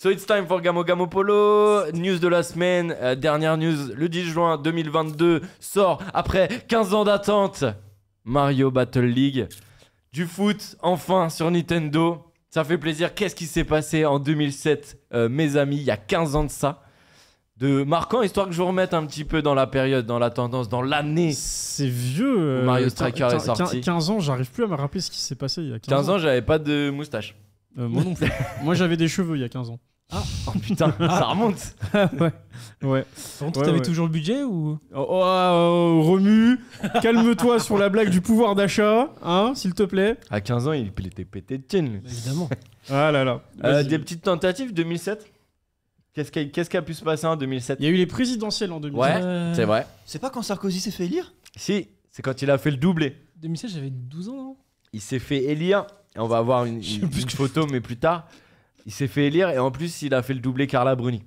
So it's time for Gamo Gamo Polo. News de la semaine, dernière news, le 10 juin 2022 sort après 15 ans d'attente Mario Battle League. Du foot, enfin sur Nintendo. Ça fait plaisir. Qu'est-ce qui s'est passé en 2007, mes amis, il y a 15 ans de ça, de marquant, histoire que je vous remette un petit peu dans la période, dans la tendance, dans l'année. C'est vieux. Mario Striker est sorti. 15 ans, j'arrive plus à me rappeler ce qui s'est passé il y a 15 ans, j'avais pas de moustache. Moi non plus. Moi j'avais des cheveux il y a 15 ans. Ah, oh putain, ça remonte. Ouais. Par contre, t'avais toujours le budget ou Remue, calme-toi sur la blague du pouvoir d'achat, hein, s'il te plaît. À 15 ans, il était pété de thunes. Bah, évidemment. Ah là là. Des petites tentatives 2007. Qu'est-ce qui a pu se passer en 2007? Il y a eu les présidentielles en 2007. Ouais, c'est vrai. C'est pas quand Sarkozy s'est fait élire? Si, c'est quand il a fait le doublé. 2007, j'avais 12 ans, non? Il s'est fait élire. Et on va avoir une photo, mais plus tard. Il s'est fait élire et en plus, il a fait le doublé Carla Bruni.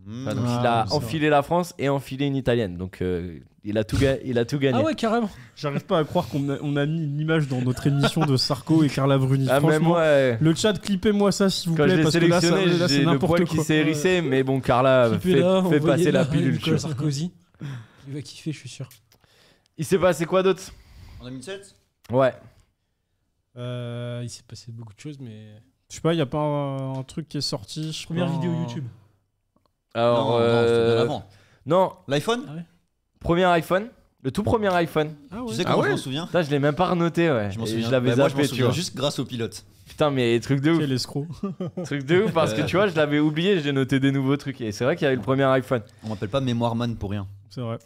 Enfin, donc il a enfilé la France et enfilé une italienne. Donc il a tout gagné. Ah ouais, carrément. J'arrive pas à croire qu'on a mis une image dans notre émission de Sarko et Carla Bruni. Ah, Franchement, même moi, le chat, clippez-moi ça s'il vous quand plaît. je l'ai Parce que là, sélectionné, là, c'est j'ai le n'importe poil quoi. qui s'est hérissé. Mais bon, Carla fait passer la pilule. Nicolas Sarkozy. Il va kiffer, je suis sûr. Il s'est passé quoi d'autre? En 2007? Ouais. Il s'est passé beaucoup de choses, mais. Je sais pas, y a pas un truc qui est sorti. Première vidéo YouTube. Alors, non, c'était bien avant. Non, L'iPhone? premier iPhone. Le tout premier iPhone. Ah ouais. Tu sais comment je m'en souviens? Putain, je l'ai même pas renoté, ouais. Je m'en Et souviens. je l'avais Moi, je zappé, m'en tu souviens vois. juste grâce au pilote. Putain, mais truc de ouf. Quel escroc. Truc de ouf parce que tu vois, je l'avais oublié, j'ai noté des nouveaux trucs. Et c'est vrai qu'il y avait le premier iPhone. On m'appelle pas Mémoire Man pour rien. C'est vrai.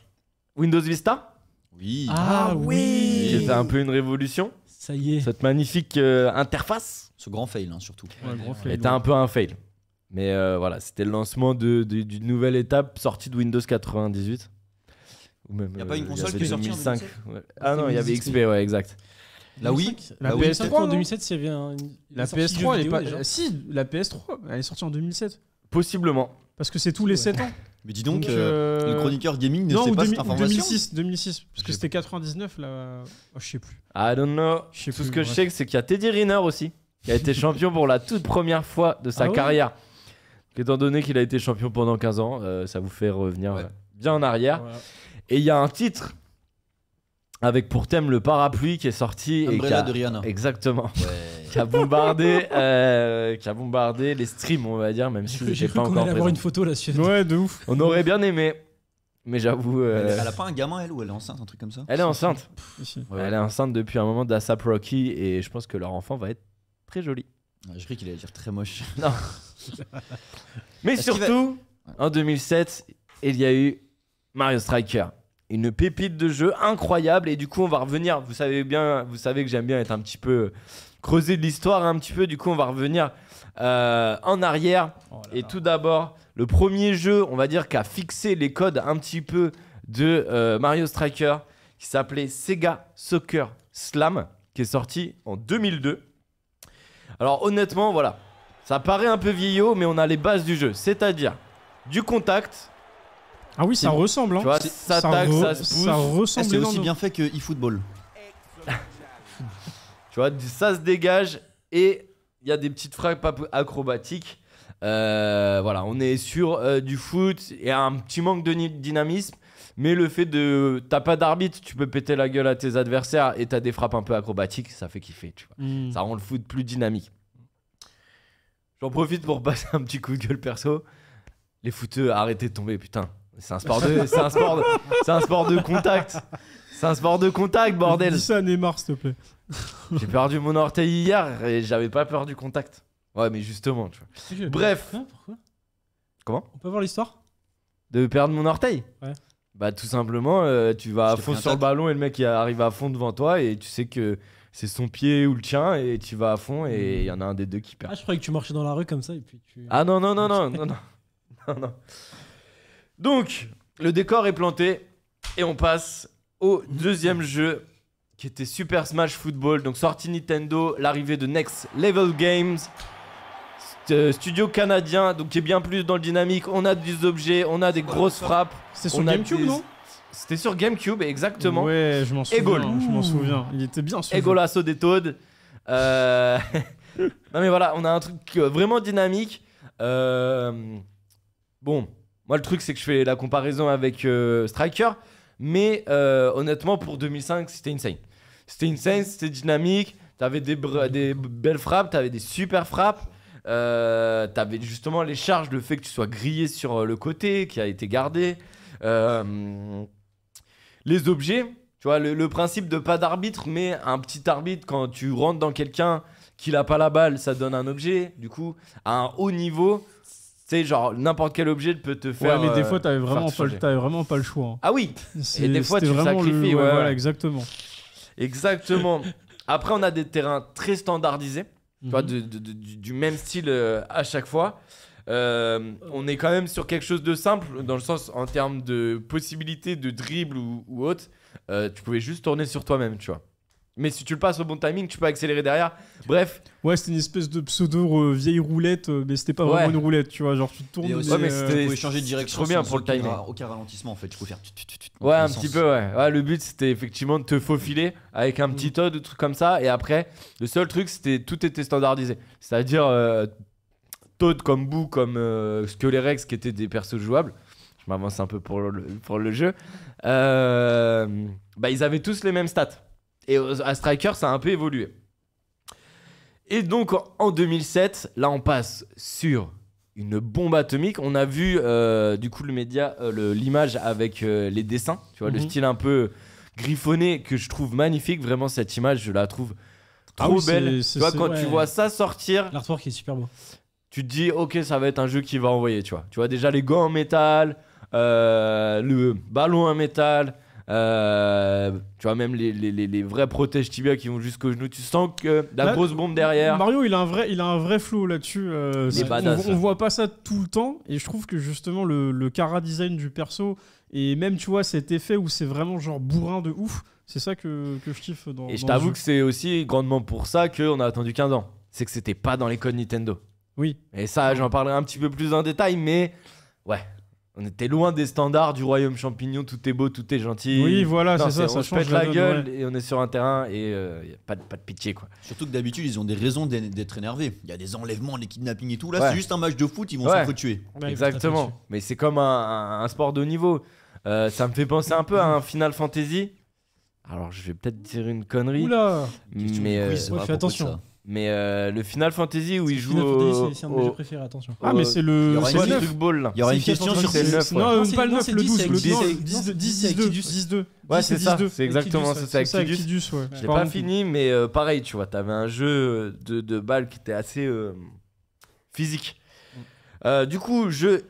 Windows Vista, Oui. Ah oui. qui était un peu une révolution. Ça y est. Cette magnifique interface Ce grand fail, hein, surtout. Ouais, grand fail. était un peu un fail. Mais voilà, c'était le lancement d'une nouvelle étape sortie de Windows 98. Ou même, Y a pas une il y console avait qui est sortie en 2005. 2007? Ouais. Ah non, il y avait XP, ouais, exact. La Wii? La La Wii, PS3, En non 2007, il y avait La PS3, elle est pas. Si, la PS3, elle est sortie en 2007. Possiblement. Parce que c'est tous les 7 ans. Mais dis donc, Donc, le chroniqueur gaming ne Non, sait ou pas cette information. 2006. Parce que c'était 99 là. Oh, je sais plus. I don't know. Je sais Tout plus, ce que je bref. sais, c'est qu'il y a Teddy Riner aussi, qui a été champion pour la toute première fois de sa Ah ouais carrière. Étant donné qu'il a été champion pendant 15 ans, ça vous fait revenir Ouais. bien en arrière. Voilà. Et il y a un titre avec pour thème le parapluie qui est sorti. Umbrella et qui a, de Rihanna. Exactement. Ouais. Qui a bombardé les streams, on va dire, même si J'ai j'ai cru pas qu'on encore allait avoir présent. une photo là-dessus. Ouais, de ouf. On aurait bien aimé, mais j'avoue, Elle a pas un gamin, elle, ou elle est enceinte, un truc comme ça? elle est enceinte. Ici. Ouais, Elle est enceinte depuis un moment d'Asap Rocky et je pense que leur enfant va être très joli. Ouais, je croyais qu'il allait dire très moche. Non. Mais Est-ce qu'il surtout, en 2007, il y a eu Mario Striker. Une pépite de jeu incroyable. Et du coup, on va revenir. Vous savez que j'aime bien être un petit peu creuser de l'histoire un petit peu. Du coup, on va revenir en arrière. Oh là Et là. tout d'abord, le premier jeu, on va dire, qui a fixé les codes un petit peu de Mario Striker, qui s'appelait Sega Soccer Slam, qui est sorti en 2002. Alors honnêtement, voilà, ça paraît un peu vieillot, mais on a les bases du jeu, c'est-à-dire du contact, Ah oui, ça ressemble. Hein. tu vois, ça tac, ça se pousse, Ça ressemble C'est aussi énormément. bien fait que eFootball. tu vois, ça se dégage et il y a des petites frappes acrobatiques. Voilà, on est sur du foot et un petit manque de dynamisme, mais le fait de t'as pas d'arbitre, tu peux péter la gueule à tes adversaires et t'as des frappes un peu acrobatiques, ça fait kiffer, tu vois. Ça rend le foot plus dynamique. J'en profite pour passer un petit coup de gueule perso. Les footeux, arrêtez de tomber, putain. C'est un sport de contact. C'est un sport de contact, bordel. Dis ça à Neymar, s'il te plaît. J'ai perdu mon orteil hier et j'avais pas peur du contact. Ouais, mais justement, tu vois. Bref. Hein, pourquoi? Comment? On peut voir l'histoire? De perdre mon orteil? Ouais. Bah tout simplement, tu vas à t'ai fond pris un sur le tacle. ballon et le mec il arrive à fond devant toi et tu sais que c'est son pied ou le tien et tu vas à fond et il y en a un des deux qui perd. Ah, je croyais que tu marchais dans la rue comme ça et puis tu. Ah non, non, non, non, non, non, non, non. Donc, le décor est planté et on passe au deuxième jeu qui était Super Smash Football. Donc, sortie Nintendo, l'arrivée de Next Level Games, studio canadien, donc qui est bien plus dans le dynamique. On a des objets, on a des grosses frappes. C'était sur On a GameCube, des- non? C'était sur GameCube, exactement. Ouais, je m'en souviens. Egol. Je m'en souviens. Il était bien ce jeu. Egolasso des Toads. Non mais voilà, on a un truc vraiment dynamique. Bon, moi le truc c'est que je fais la comparaison avec Striker, mais honnêtement pour 2005 c'était insane. C'était insane, c'était dynamique, t'avais des belles frappes, t'avais des super frappes, t'avais justement les charges, le fait que tu sois grillé sur le côté qui a été gardé, les objets, tu vois le principe de pas d'arbitre mais un petit arbitre quand tu rentres dans quelqu'un qui n'a pas la balle, ça donne un objet, du coup à un haut niveau. Tu sais, genre n'importe quel objet peut te faire. Ouais, mais des fois, t'avais vraiment, faire vraiment pas le choix. Hein. Ah oui. Et des fois, tu c'était vraiment sacrifies. ouais, Ouais, voilà, ouais. exactement. Exactement. Après, on a des terrains très standardisés, tu vois, du même style à chaque fois. On est quand même sur quelque chose de simple, dans le sens en termes de possibilité de dribble ou autre. Tu pouvais juste tourner sur toi-même, tu vois. Mais si tu le passes au bon timing, tu peux accélérer derrière. Bref. Ouais, c'était une espèce de pseudo vieille roulette, mais c'était pas vraiment une roulette, tu vois. Genre, tu tournes. Et aussi, Ouais, mais tu pouvais changer de direction. trop bien sans pour le timing. Aucun ralentissement en fait. Tu pouvais faire. Ouais, un petit peu, ouais. Ouais, le but c'était effectivement de te faufiler avec un petit Todd, des trucs comme ça. Et après, le seul truc c'était tout était standardisé. C'est-à-dire Todd comme Boo, comme Skelerex qui étaient des persos jouables. Je m'avance un peu pour le jeu. Bah, ils avaient tous les mêmes stats. Et à Striker, ça a un peu évolué. Et donc en 2007, là on passe sur une bombe atomique. On a vu du coup le média, l'image avec les dessins, tu vois, le style un peu griffonné que je trouve magnifique. Vraiment cette image, je la trouve trop belle. Tu vois, quand tu vois ça sortir, l'artwork est super beau. tu te dis ok, ça va être un jeu qui va envoyer, tu vois. Tu vois déjà les gants en métal, le ballon en métal. Tu vois même les vrais protèges tibia qui vont jusqu'au genou, tu sens que la grosse bombe derrière. Mario il a un vrai flow là-dessus, on voit pas ça tout le temps et je trouve que justement le chara design du perso et même tu vois cet effet où c'est vraiment genre bourrin de ouf, c'est ça que je kiffe dans. Et je t'avoue que c'est aussi grandement pour ça qu'on a attendu 15 ans, c'est que c'était pas dans les codes Nintendo. Oui. Et ça j'en parlerai un petit peu plus en détail, mais ouais, on était loin des standards du royaume champignon, tout est beau, tout est gentil. Oui, voilà, non, c'est ça, ça on se pète change la donne, gueule ouais. et on est sur un terrain et y a pas de pitié quoi. Surtout que d'habitude, ils ont des raisons d'être énervés. Il y a des enlèvements, des kidnappings et tout. Là, Ouais. c'est juste un match de foot, ils vont Ouais. s'entretuer. Ouais, Exactement. Mais c'est comme un sport de haut niveau. Ça me fait penser un peu à un Final Fantasy. Alors je vais peut-être dire une connerie. Oula. Mais fais attention. le Final Fantasy où il joue Final au, Fantasy, c'est un de mes jeux préférés, attention. Ah mais c'est il y le aura c'est une le truc ball là. Il y aura une C'est question fait sur c'est le 9, ouais. Non, c'est- pas le non, 9, c'est le 10, 12, c'est le 10, avec Kidus. 10-2. Ouais, c'est ça, 10-2. c'est exactement ça, c'est avec avec Kidus. Kidus, ouais. J'ai pas fini, mais pareil, tu vois, t'avais un jeu de balles qui était assez physique. Du coup, jeu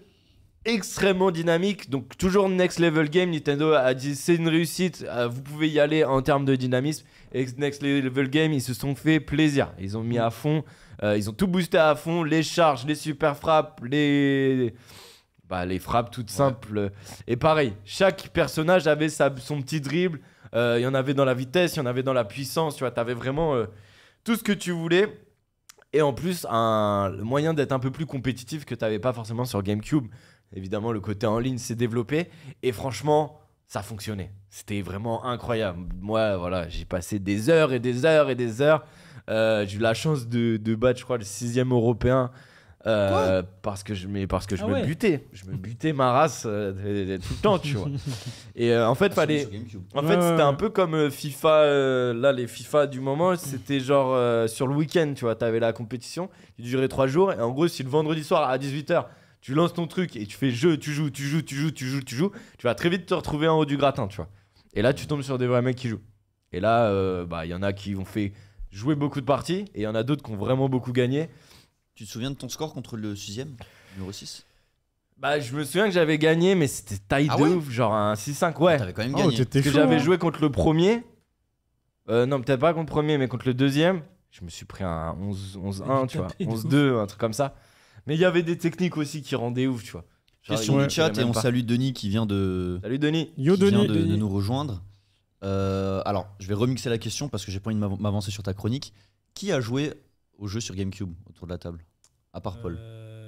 extrêmement dynamique, donc toujours next level game. Nintendo a dit c'est une réussite, vous pouvez y aller en termes de dynamisme. Et next level game, ils se sont fait plaisir. Ils ont mis à fond, ils ont tout boosté à fond, les charges, les super frappes, les frappes toutes simples. Et pareil, chaque personnage avait son petit dribble. Il y en avait dans la vitesse, il y en avait dans la puissance. Tu vois, t'avais vraiment tout ce que tu voulais. Et en plus, le moyen d'être un peu plus compétitif que t'avais pas forcément sur GameCube. Évidemment, le côté en ligne s'est développé. Et franchement, ça fonctionnait. C'était vraiment incroyable. Moi, voilà, j'ai passé des heures et des heures et des heures. J'ai eu la chance de battre, je crois, le 6e européen. Parce que je me butais. Je me butais ma race tout le temps, tu vois. Et en fait, fallait. En fait, c'était un peu comme FIFA. Là, les FIFA du moment, c'était genre sur le week-end, tu vois. T'avais la compétition qui durait 3 jours. Et en gros, si le vendredi soir à 18h, tu lances ton truc et tu fais jeu, tu joues, tu vas très vite te retrouver en haut du gratin, tu vois. Et là, tu tombes sur des vrais mecs qui jouent. Et là, il y en a qui ont fait jouer beaucoup de parties et il y en a d'autres qui ont vraiment beaucoup gagné. Tu te souviens de ton score contre le 6e, numéro 6? Bah, je me souviens que j'avais gagné, mais c'était taille de ouf, genre un 6-5, ouais. T'avais quand même Oh, gagné. t'étais Parce que chaud, j'avais hein. joué contre le premier. Non, peut-être pas contre le premier, mais contre le deuxième. Je me suis pris un 11-1, tu vois. tapé de 11-2, un truc comme ça. Mais il y avait des techniques aussi qui rendaient ouf, tu vois. Genre, Question il- du chat il y et avait on même pas. salue Denis qui vient de, Salut Denis. Yo qui vient Denis. de nous rejoindre. Alors, je vais remixer la question parce que j'ai pas envie de m'avancer sur ta chronique. Qui a joué au jeu sur GameCube autour de la table? À part Paul.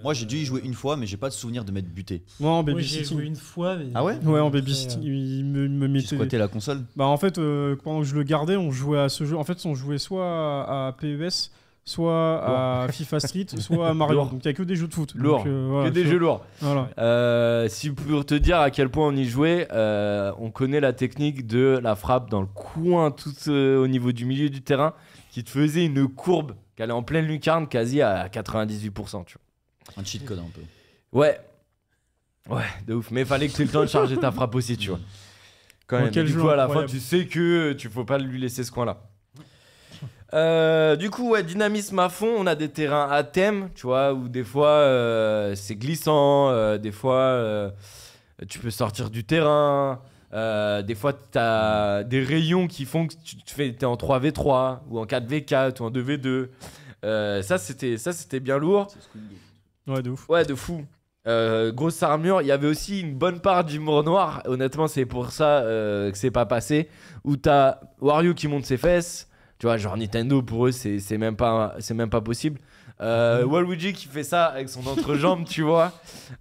Moi, j'ai dû y jouer une fois, mais j'ai pas de souvenir de m'être buté. Moi en Moi, j'ai babysitting. joué une fois. Mais... Ah ouais? Ouais, en babysitting, il me Tu mettait. squattais la console? Bah en fait, pendant que je le gardais, on jouait à ce jeu. En fait, on jouait soit à PES, soit à FIFA Street, soit à Mario. Lourd. Donc il n'y a que des jeux de foot. Lourd. Donc, voilà, que des jeux lourds. Voilà. Si pour te dire à quel point on y jouait, on connaît la technique de la frappe dans le coin, tout au niveau du milieu du terrain, qui te faisait une courbe qui allait en pleine lucarne, quasi à 98%. Tu vois. Un cheat code un peu. Ouais, de ouf. Mais fallait que tu aies le temps de charger ta frappe aussi, tu vois. Quand même. Du coup, à la fin, tu sais que tu faut pas lui laisser ce coin-là. Du coup, ouais, dynamisme à fond. On a des terrains à thème, tu vois, où des fois c'est glissant, des fois tu peux sortir du terrain. Des fois, tu as des rayons qui font que t'es en 3v3 ou en 4v4 ou en 2v2. Ça, c'était bien lourd. Ouais, de ouf. Ouais, de fou. Grosse armure. Il y avait aussi une bonne part d'humour noir. Honnêtement, c'est pour ça que c'est pas passé. Où t'as Wario qui monte ses fesses. Tu vois, genre Nintendo, pour eux, c'est même pas possible. Waluigi qui fait ça avec son entrejambe, tu vois.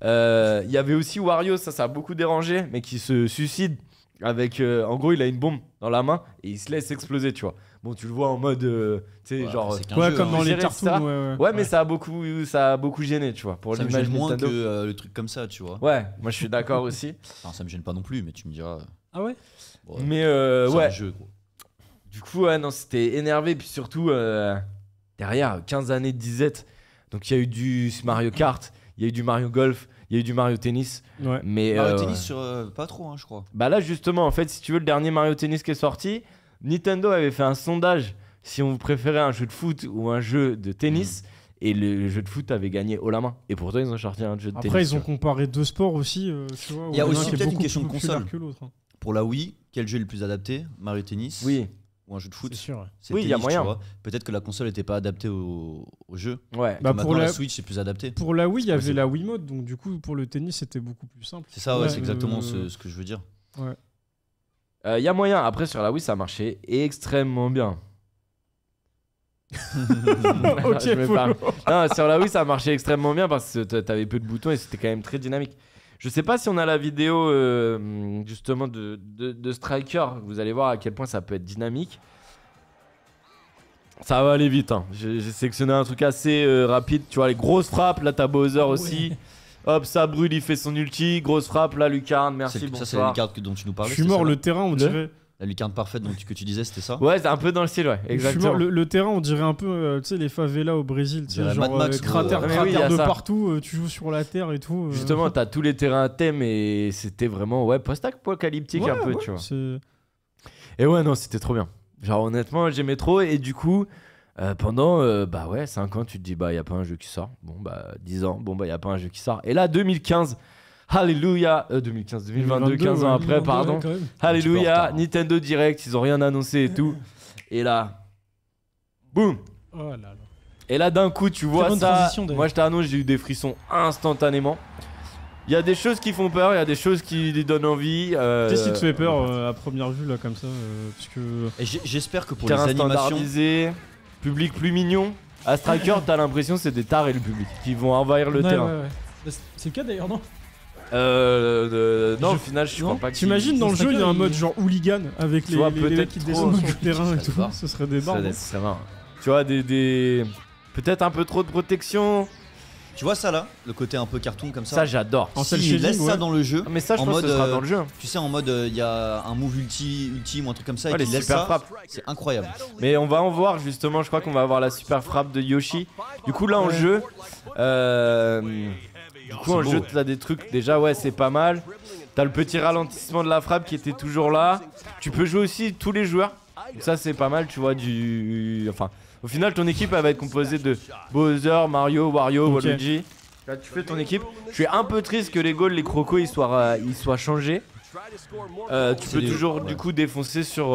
Il y avait aussi Wario, ça a beaucoup dérangé, mais qui se suicide avec. En gros, il a une bombe dans la main et il se laisse exploser, tu vois. Bon, tu le vois en mode. Tu sais, genre. Ouais, jeu, comme dans les cartoons. cartoons. Ouais, mais ça a beaucoup gêné, tu vois. Pour ça me l'image gêne moins Nintendo. que le truc comme ça, tu vois. Ouais, moi je suis d'accord aussi. Enfin, ça me gêne pas non plus, mais tu me diras. Ah ouais. Ouais, Mais c'est ouais. un jeu, gros. Du coup, ouais, non, c'était énervé. Puis surtout, derrière, 15 années de disette. Donc, il y a eu du Mario Kart, il y a eu du Mario Golf, il y a eu du Mario Tennis. Ouais. Mais, Mario Tennis sur pas trop, hein, je crois. Bah là, justement, en fait, si tu veux, le dernier Mario Tennis qui est sorti, Nintendo avait fait un sondage si on préférait un jeu de foot ou un jeu de tennis. Et le jeu de foot avait gagné haut la main. Et pourtant, ils ont sorti un jeu de tennis. Après, ils ont comparé deux sports aussi. Tu vois, Il y a où aussi un qui est peut-être une beaucoup question de plus populaire console. que l'autre, hein. Pour la Wii, quel jeu est le plus adapté? Mario Tennis Oui, ou un jeu de foot? C'est sûr. Ouais. C'est Oui, il y a tennis, tu moyen. vois. Peut-être que la console n'était pas adaptée au jeu. ouais. Bah, Maintenant, pour la la- Switch, c'est plus adapté. Pour la Wii, il y C'est avait possible. la Wiimote. Donc, du coup, pour le tennis, c'était beaucoup plus simple. C'est ça, ouais, Ouais, c'est exactement ce que je veux dire. Il y a moyen. Après, sur la Wii, ça marchait extrêmement bien. Ok, Je me follow. parle. Non, sur la Wii, ça marchait extrêmement bien parce que t'avais peu de boutons et c'était quand même très dynamique. Je sais pas si on a la vidéo justement de Striker. Vous allez voir à quel point ça peut être dynamique. Ça va aller vite. Hein. J'ai sélectionné un truc assez rapide. Tu vois, les grosses frappes. Là, t'as Bowser aussi. Hop, ça brûle, il fait son ulti. Grosse frappe, là, Lucarne. Merci, Ça, bonsoir. c'est la lucarne dont tu nous parlais. Je suis c'était mort, ça, le là terrain, on dirait. La lucarne parfaite que tu disais, c'était ça? Ouais, c'est un peu dans le style, ouais. Je suis mort, Exactement. le terrain, on dirait un peu, tu sais, les favelas au Brésil, tu sais, dirait genre Mad Max, cratères, gros. Mais oui, y a de ça. partout, tu joues sur la terre et tout. Justement, t'as tous les terrains à thème et c'était vraiment post-apocalyptique ouais, un peu, ouais, tu vois. c'est- Et ouais, non, c'était trop bien. Genre, honnêtement, j'aimais trop. Et du coup, pendant 5 ans, tu te dis, bah, y a pas un jeu qui sort. Bon, bah, 10 ans, bon, bah, y a pas un jeu qui sort. Et là, 2015, Alléluia. 2015, 2022, 15 ans ouais, après, pardon. Quand même. Alléluia, hein. Nintendo Direct, ils ont rien annoncé et tout. Et là, boum. Oh là là. Et là, d'un coup, tu vois bonne ça. transition, d'ailleurs. Moi, je t'annonce, j'ai eu des frissons instantanément. Il y a des choses qui font peur, il y a des choses qui donnent envie. Qu'est-ce qui te fait peur à première vue, là, comme ça parce que... Et j'espère que pour les Terrain animations. standardisé, public plus mignon. À Striker, t'as l'impression que c'est des tarés le public qui vont envahir le Ouais, terrain. ouais, ouais. Bah, c'est le cas d'ailleurs, non? Non, au Je- final, je non. crois pas que. T'imagines dans le jeu, il y a un il- mode genre hooligan avec Tu les vois, les peut-être mecs qui trop, descendent je sur le terrain et serait tout. des barres. Ce serait des barres. non C'est marrant. Tu vois, des. Peut-être un peu trop de protection. Tu vois ça là? Le côté un peu cartoon comme ça? Ça, j'adore. En Si cel il shading, laisse ça ouais. dans le jeu. Mais ça, je en pense que mode, ce sera dans le jeu. Tu sais, en mode il y a un move ultime ou un truc comme ça Ouais, et les qu'il laisse super ça. frappes. C'est incroyable. Mais on va en voir justement, je crois qu'on va avoir la super frappe de Yoshi. Du coup là en jeu, beau. t'as des trucs, déjà ouais c'est pas mal. T'as le petit ralentissement de la frappe qui était toujours là. Tu peux jouer aussi tous les joueurs. Donc ça c'est pas mal, tu vois Enfin, au final ton équipe elle va être composée de Bowser, Mario, Wario, Ok. Waluigi. Là tu fais ton équipe. Je suis un peu triste que les goals, les crocos ils soient changés. Tu C'est peux les- toujours ouais. du coup défoncer sur,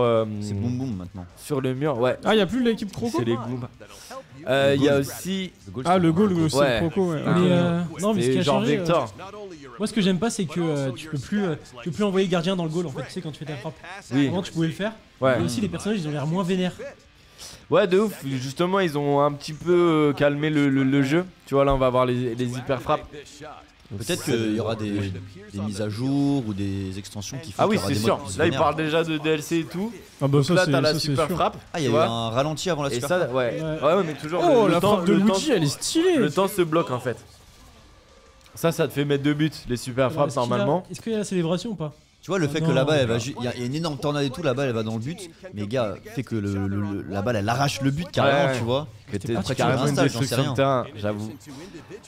C'est boum boum maintenant. sur le mur. Ouais, Ah, il y a plus l'équipe Croco. c'est les Goombas. Il y a aussi Ah, le goal, c'est Ouais. le Croco, ouais. Ah, Mais ouais. non, mais ce qui a genre changé, Vector. moi ce que j'aime pas c'est que tu peux plus envoyer le gardien dans le goal en fait, tu sais quand tu fais ta frappe. Oui, Avant tu pouvais le faire. ouais. Et aussi les personnages ils ont l'air moins vénères. Ouais, de ouf. Justement, ils ont un petit peu calmé le jeu. Tu vois, là, on va avoir les hyper frappes. Peut-être qu'il y aura des mises à jour ou des extensions qui font qu'il y aura c'est des sûr. modes Là, ils parlent déjà de DLC et tout. Ah bah ça, là, c'est t'as la ça, super sûr. frappe. Ah, il y a eu un ralenti avant la Et super ça, frappe. ouais, mais toujours. Oh, le la temps, frappe de Luigi, elle est stylée. Le temps se bloque en fait. Ça te fait mettre 2 buts, les super frappes normalement. Est-ce qu'il y a la célébration ou pas? Tu vois, le fait que non, la balle, il y a une énorme tornade et tout, la balle elle va dans le but, mais gars, fait que la balle elle arrache le but carrément, Ouais. tu vois. C'était carrément une destruction de terrain, j'avoue.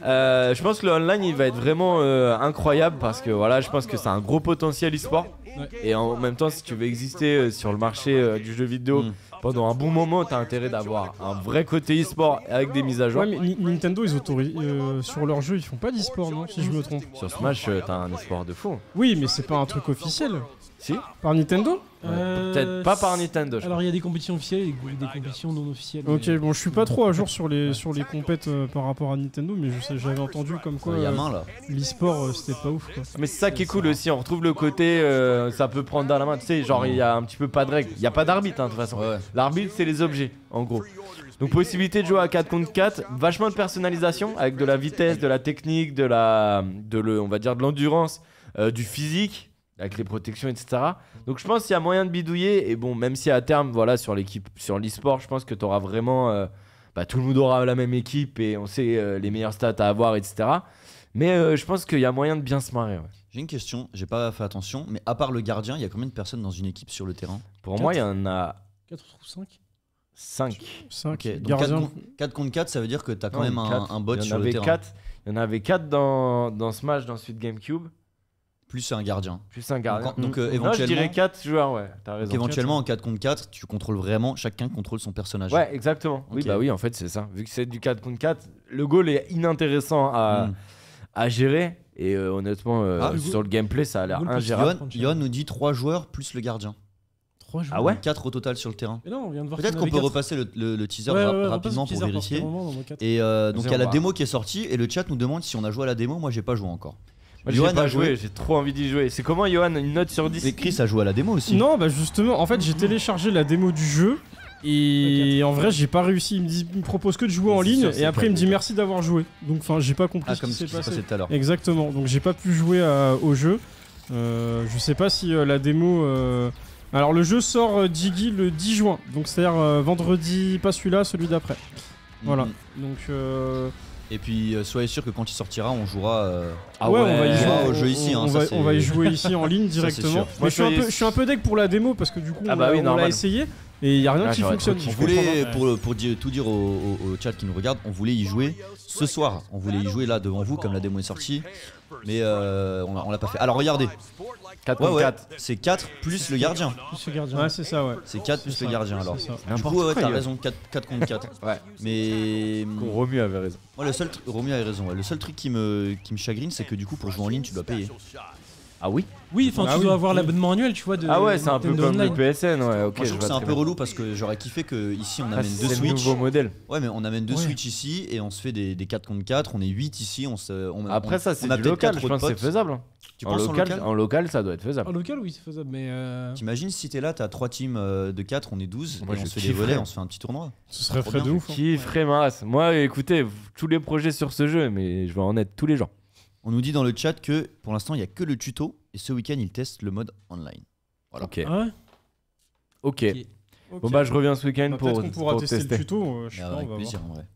Je pense que le online il va être vraiment incroyable parce que voilà, je pense que c'est un gros potentiel e-sport. Ouais. Et en même temps, si tu veux exister sur le marché du jeu vidéo pendant un bon moment, t'as intérêt d'avoir un vrai côté e-sport avec des mises à jour. Ouais, mais Nintendo, ils autorisent sur leur jeu, ils font pas d'e-sport, non? Si je me trompe. Sur Smash, t'as un e-sport de fou. Oui, mais c'est pas un truc officiel. Si? Par Nintendo? Peut-être pas par Nintendo. Je Alors il y a des compétitions officielles et des compétitions non officielles. Ok, mais- bon, je suis pas trop à jour sur les compètes par rapport à Nintendo, mais j'avais entendu comme quoi Il y a main là. l'e-sport c'était pas ouf quoi. Mais c'est ça qui est cool aussi, on retrouve le côté ça peut prendre dans la main, tu sais, genre il y a un petit peu pas de règles, il y a pas d'arbitre de toute façon. Ouais. L'arbitre c'est les objets en gros. Donc possibilité de jouer à 4 contre 4, vachement de personnalisation avec de la vitesse, de la technique, on va dire de l'endurance, du physique avec les protections etc. Donc je pense qu'il y a moyen de bidouiller et bon même si à terme voilà sur l'e-sport, je pense que tu auras vraiment tout le monde aura la même équipe et on sait les meilleures stats à avoir etc. Mais je pense qu'il y a moyen de bien se marrer. Ouais. J'ai une question, j'ai pas fait attention, mais à part le gardien, il y a combien de personnes dans une équipe sur le terrain? Pour moi il y en a 4 ou 5? 5. 5 Ok, donc gardiens. 4 contre 4, ça veut dire que t'as quand même un bot sur le terrain. Il y en avait 4 dans Smash dans Suite GameCube. Plus un gardien. Plus un gardien. Donc, Non, éventuellement, je dirais 4 joueurs, ouais, t'as raison. donc éventuellement en 4 contre 4, tu contrôles vraiment, chacun contrôle son personnage. Ouais, exactement. Oui, Ok. bah oui, en fait, c'est ça. Vu que c'est du 4 contre 4, le goal est inintéressant à gérer. Et honnêtement, sur le gameplay, ça a l'air Goal plus ingérable. Yohan nous dit 3 joueurs plus le gardien. 3 joueurs. Ah ouais 4 au total sur le terrain. Mais non, on vient de voir Peut-être qu'il y en qu'on peut avait repasser le teaser quatre. rapidement repasse pour le teaser, vérifier. parce que vraiment, dans quatre. Et donc il y a on la va. démo qui est sortie et le chat nous demande si on a joué à la démo. Moi j'ai pas joué encore. Moi, j'ai Yohan pas a joué, j'ai trop envie d'y jouer. C'est comment, Johan, une note sur 10? Et Chris a joué à la démo aussi. Non, bah justement, en fait, j'ai téléchargé la démo du jeu et en vrai, j'ai pas réussi. Il me propose que de jouer en C'est ligne sûr, et c'est après, pas il me dit bien. merci d'avoir joué. Donc, enfin, j'ai pas compris Ah, ce comme qui ce s'est qui s'est passé. passé tout à l'heure. Exactement, donc j'ai pas pu jouer au jeu. Je sais pas si la démo. Alors, le jeu sort Diggy le 10 juin, donc c'est-à-dire vendredi, pas celui-là, celui d'après. Voilà, donc. Et puis soyez sûr que quand il sortira, on jouera. Ah ouais, on va y on jouer va au jeu ici, hein, on ça, va- c'est- on va y jouer ici en ligne c'est directement. sûr. Mais Moi, je suis un peu deg pour la démo parce que du coup, Ah on bah l'a oui, on l'a normal. essayé et il y a rien Ah, qui j'aurais fonctionne. trop Je On kiffé. comprends voulait, pas. pour tout dire au chat qui nous regarde, on voulait y jouer ce soir. On voulait y jouer là devant vous, comme la démo est sortie. Mais on l'a pas fait. Alors regardez, 4 contre 4. c'est 4 plus le gardien. Ce gardien. Ouais, c'est ça, ouais. C'est 4 plus C'est le ça, gardien alors. c'est ça. Du N'importe coup, ouais, quoi, t'as Yohan. raison, 4 contre 4. Ouais. Mais Romu avait raison. moi, Romy a raison. Ouais. Le seul truc qui me chagrine, c'est que du coup, pour jouer en ligne, tu dois payer. Ah oui? Oui, enfin, Ah tu oui, dois avoir oui. l'abonnement annuel, tu vois. De Ah ouais, c'est un peu Nintendo comme le Online. PSN, ouais, ok. Moi, je je trouve que vois c'est un très peu bien. relou parce que j'aurais kiffé que ici on Ah, amène c'est 2 le Switch. nouveau modèle. Ouais, mais on amène 2 Ouais. Switch ici et on se fait des 4 contre 4. On est 8 ici. Après, ça, c'est on a du peut-être local. 4 Je pense que c'est potes. faisable. hein. Tu En penses local, ça doit être En faisable. local, oui, c'est faisable, mais. T'imagines si t'es là, t'as 3 teams de 4, on est 12, Moi, et on je se fait des kifferais. volets, on se fait un petit tournoi. Ce serait Trop frais de bien. ouf. hein. Qui ferait ma race? Moi, écoutez, tous les projets sur ce jeu, mais je vais en être tous les jours. On nous dit dans le chat que pour l'instant il n'y a que le tuto et ce week-end ils testent le mode online. Voilà. Ok. Ah ouais. Ok. Ok. Bon, bah, je reviens ce week-end Bah, pour peut-être qu'on pourra pour tester le tuto. Je sais Ah, pas, on avec va plaisir voir. en vrai.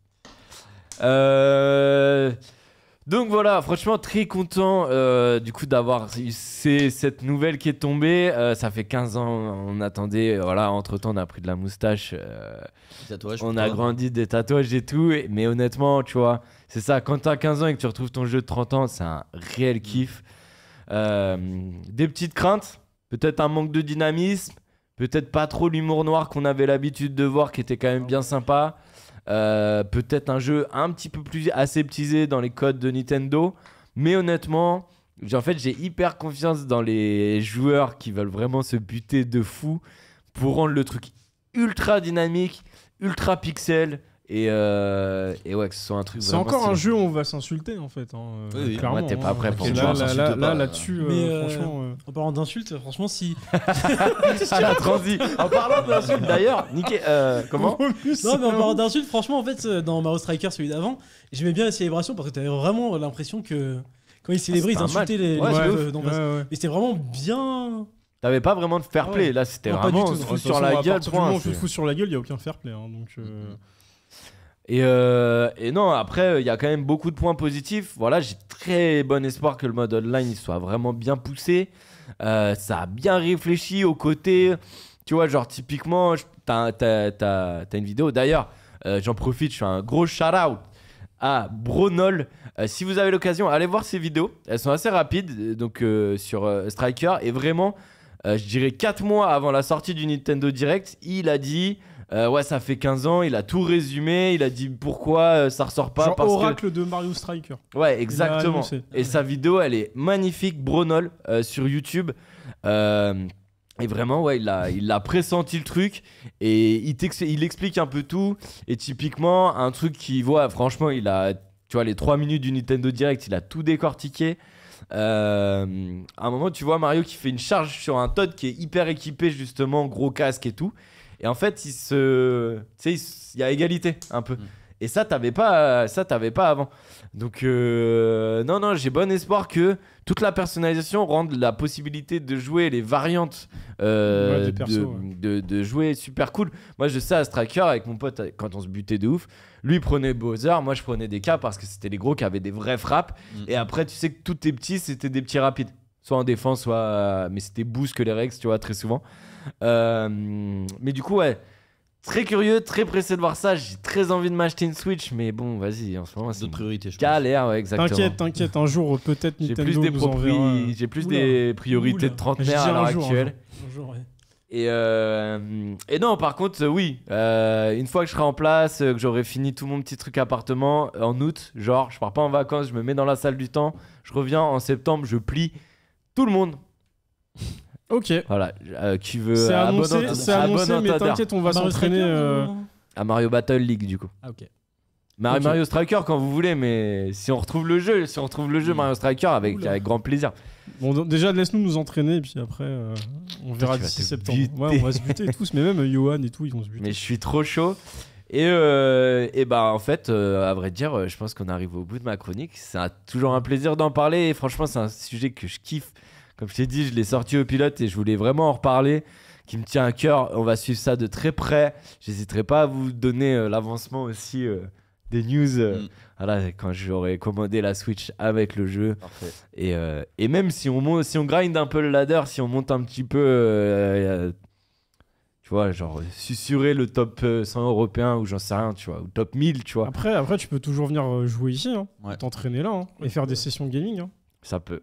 Donc voilà, franchement très content du coup d'avoir cette nouvelle qui est tombée. Ça fait 15 ans, on attendait, voilà, entre temps on a pris de la moustache, Petit tatouage on pour a toi. grandi, des tatouages et tout, mais honnêtement tu vois, c'est ça, quand t'as 15 ans et que tu retrouves ton jeu de 30 ans, c'est un réel kiff. Des petites craintes, peut-être un manque de dynamisme, peut-être pas trop l'humour noir qu'on avait l'habitude de voir qui était quand même bien sympa. Peut-être un jeu un petit peu plus aseptisé dans les codes de Nintendo, mais honnêtement j'ai hyper confiance dans les joueurs qui veulent vraiment se buter de fou pour rendre le truc ultra dynamique, ultra pixel, Et ouais, que ce soit un truc. C'est encore un jeu où on va s'insulter en fait. Oui, clairement. Ouais, t'es pas prêt pour là-dessus. Franchement. En parlant d'insultes, franchement, si. À la transi. En parlant d'insultes d'ailleurs, Nicky, comment? Non, mais en parlant d'insultes, franchement, en fait, dans Mario Striker, celui d'avant, j'aimais bien les célébrations parce que t'avais vraiment l'impression que quand ils célébraient, ils insultaient les jeux d'en face. Mais c'était vraiment bien. T'avais pas vraiment de fair play. Là, c'était vraiment on se fout sur la gueule. On se fout sur la gueule, il y a aucun fair play. Donc. Et non, après, il y a quand même beaucoup de points positifs. Voilà, j'ai très bon espoir que le mode online il soit vraiment bien poussé. Ça a bien réfléchi au côté. Tu vois, genre, typiquement, t'as une vidéo. D'ailleurs, j'en profite, je fais un gros shout-out à Bronol. Si vous avez l'occasion, allez voir ces vidéos. Elles sont assez rapides, donc sur Striker. Et vraiment, je dirais 4 mois avant la sortie du Nintendo Direct, il a dit... ouais, ça fait 15 ans, il a tout résumé, il a dit pourquoi ça ressort pas. Genre oracle de Mario Striker. Ouais, exactement. Et sa vidéo, elle est magnifique, Bronol, sur YouTube. Et vraiment, ouais, il a pressenti le truc et il explique un peu tout. Et typiquement, un truc qui voit, franchement, tu vois, les 3 minutes du Nintendo Direct, il a tout décortiqué. À un moment, tu vois Mario qui fait une charge sur un Toad qui est hyper équipé, justement, gros casque et tout. Et en fait, il y a égalité un peu. Et ça, t'avais pas avant. Donc, non, j'ai bon espoir que toute la personnalisation rende la possibilité de jouer les variantes de jouer super cool. Moi, je sais à Striker, avec mon pote, quand on se butait de ouf, lui prenait Bowser, moi je prenais des K parce que c'était les gros qui avaient des vraies frappes. Et après, tu sais que tous tes petits, c'était des petits rapides. Soit en défense, soit... Mais c'était boost que les Rex, tu vois, très souvent. Mais du coup, ouais, très curieux, très pressé de voir ça. J'ai très envie de m'acheter une Switch, mais bon, vas-y, en ce moment, c'est de priorité, je galère, ouais, exactement. T'inquiète, un jour, peut-être Nintendo nous enverra... J'ai plus des priorités de trentenaire à l'heure actuelle. Un jour, ouais. Et non, par contre, oui, une fois que je serai en place, que j'aurai fini tout mon petit truc appartement, en août, genre, je pars pas en vacances, je me mets dans la salle du temps, je reviens en septembre, je plie tout le monde. Ok. Voilà, qui veut. C'est annoncé, mais t'inquiète, on va s'entraîner. À Mario Battle League, du coup. Ah, ok. Mario Striker quand vous voulez, mais si on retrouve le jeu, Mario Striker avec grand plaisir. Bon, déjà laisse-nous entraîner et puis après on verra d'ici septembre. Ouais, on va se buter tous, mais même Johan et tout, ils vont se buter. Mais je suis trop chaud. Et bah en fait, à vrai dire, je pense qu'on arrive au bout de ma chronique. C'est toujours un plaisir d'en parler. Et franchement, c'est un sujet que je kiffe. Comme je t'ai dit, je l'ai sorti au pilote et je voulais vraiment en reparler, qui me tient à cœur. On va suivre ça de très près. J'hésiterai pas à vous donner l'avancement aussi des news voilà, quand j'aurai commandé la Switch avec le jeu. Parfait. Et même si on grind un peu le ladder, si on monte un petit peu, tu vois, genre susurrer le top 100 européen ou j'en sais rien, tu vois, ou top 1000, tu vois. Après tu peux toujours venir jouer ici, Ouais. t'entraîner là et faire des sessions gaming. Ça peut.